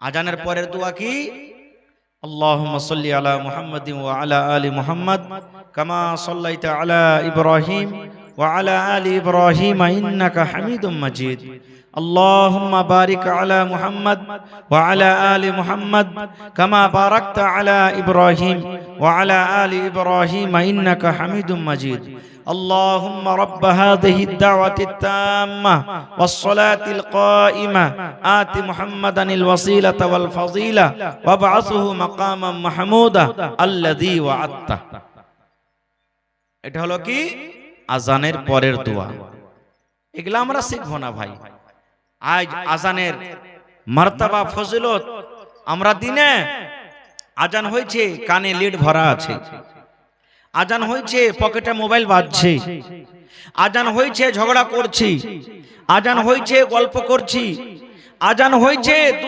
আজানের পরের দোয়া কি? আল্লাহুম্মা সাল্লি আলা মুহাম্মাদিন ওয়া আলা আলি মুহাম্মাদ কামা সাল্লাইতা আলা ইব্রাহিম ওয়া আলা আলি ইব্রাহিম ইন্নাকা হামিদুম মাজিদ। আল্লাহুম্মা বারিক আলা মুহাম্মাদ ওয়া আলা আলি মুহাম্মাদ কামা বারাকতা আলা ইব্রাহিম ওয়া আলা আলি ইব্রাহিম ইন্নাকা হামিদুম মাজিদ। اللهم رب هذه الدعوة التامة والصلاة القائمة آت محمدا الوسيلة والفضيلة وابعثه مقاما محمودا الذي وعدته। এটা হলো কি আজানের পরের দোয়া। এগুলা আমরা শিখবো না ভাই। আজ আজানের মার্তাবা ফজিলত আমরা দিনে আজান হয়েছে কানে লিড ভরা আছে, আজান হয়েছে পকেটে মোবাইল বাজছে, আজান হয়েছে ঝগড়া করছি, আজান হয়েছে গল্প করছি, আজান হয়েছে